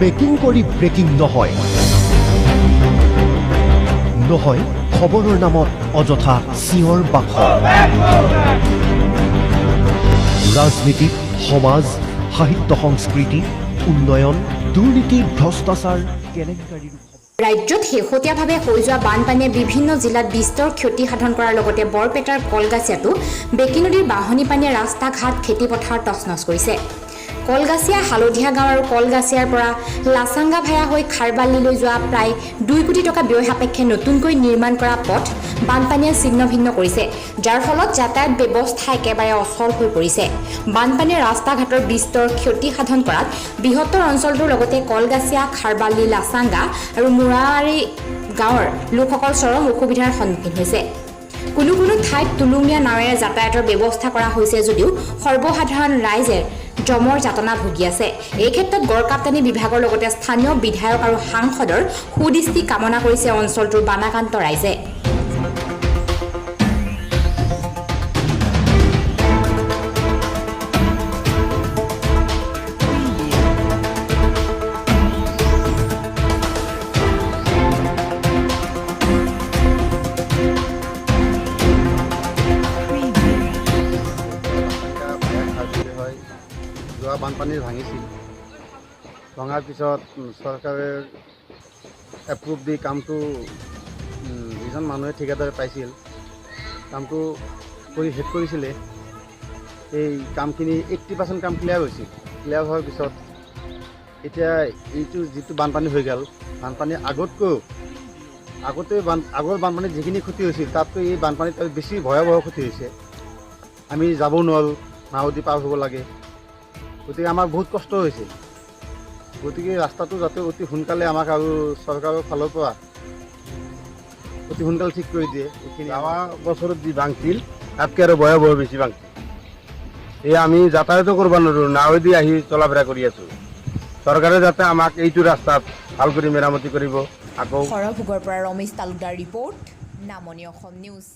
Making কৰি breaking নহয় নহয় খবৰৰ নামত অযথা চিঞৰ বাখৰ ৰাজনীতি সমাজ সাহিত্য সংস্কৃতি উন্নয়ন দুৰ্নীতি ভ্ৰষ্টাচাৰ কেলেংকাৰীৰ ৰাজ্যত শেহতীয়াভাৱে হৈ যোৱা বানপানীয়ে বিভিন্ন জিলাত বিস্তৰ ক্ষতি সাধন কৰাৰ লগতে বৰপেটাৰ কলগাছিয়াতো বেকী নদীৰ বাঢ়নী পানীয়ে ৰাস্তা ঘাট খেতিপথাৰ তছনছ কৰিছে। কলগাছিয়া হালধীয়া গাঁও আৰু কলগাছিয়াৰ পৰা লাচাংগা ভায়া হৈ খাৰবালিলৈ যোৱা প্ৰায় 2 কোটি টকা ব্যয় সাপেক্ষে নতুনকৈ নিৰ্মাণ কৰা পথ বানপানীয়ে ছিন্ন ভিন্ন কৰিছে, যাৰ ফলত যাতায়াত ব্যৱস্থা একেবাৰে অচল হৈ পৰিছে। বানপানীয়ে ৰাস্তা ঘাটৰ বিস্তৰ ক্ষতি সাধন কৰাত বৃহত্তৰ অঞ্চলটোৰ লগতে কলগাছিয়া খাৰবালি লাচাংগা আৰু মুৰাৰী গাঁৱৰ লোকসকল চৰম অসুবিধাৰ সন্মুখীন হৈছে। কোনো ঠাইত তুলুমীয়া নাৱেৰে যাতায়াতৰ ব্যৱস্থা কৰা হৈছে যদিও সৰ্বসাধাৰণ ৰাইজে জমৰ যাতনা ভুগি আছে। এই ক্ষেত্ৰত গড়কাপ্তানি বিভাগৰ লগতে স্থানীয় বিধায়ক আৰু সাংসদৰ সুদৃষ্টি কামনা কৰিছে অঞ্চলটোৰ বানাকান্ত ৰাইজে। যোৱা বানপানীৰ ভাঙিছিল, ভঙাৰ পিছত চৰকাৰে এপ্ৰুভ দি কামটো যিজন মানুহে ঠিকাদাৰে পাইছিল কামটো কৰি শেষ কৰিছিলে। এই কামখিনি 80% কাম ক্লিয়াৰ হৈছিল। ক্লিয়াৰ হোৱাৰ পিছত এতিয়া এইটো যিটো বানপানী হৈ গ'ল, বানপানী আগৰ বানপানীত যিখিনি ক্ষতি হৈছিল তাতকৈ এই বানপানীত বেছি ভয়াৱহ ক্ষতি হৈছে। আমি যাব নোৱাৰোঁ, নাৱেদি পাৰ হ'ব লাগে, গতিকে আমাৰ বহুত কষ্ট হৈছে। গতিকে ৰাস্তাটো যাতে অতি সোনকালে আমাক আৰু চৰকাৰৰ ফালৰ পৰা অতি সোনকালে ঠিক কৰি দিয়ে। এইখিনি আমাৰ বছৰত যি ভাঙছিল তাতকৈ আৰু ভয়াৱহ বেছি ভাঙছিল। এই আমি যাতায়াতো কৰিব নোৱাৰোঁ, নাৱেদি আহি চলা ফেৰা কৰি আছোঁ। চৰকাৰে যাতে আমাক এইটো ৰাস্তাত ভাল কৰি মেৰামতি কৰিব। আকৌ সৰভোগৰ পৰা ৰমেশ তালুকদাৰ ৰিপৰ্ট, নামনি অসম নিউজ।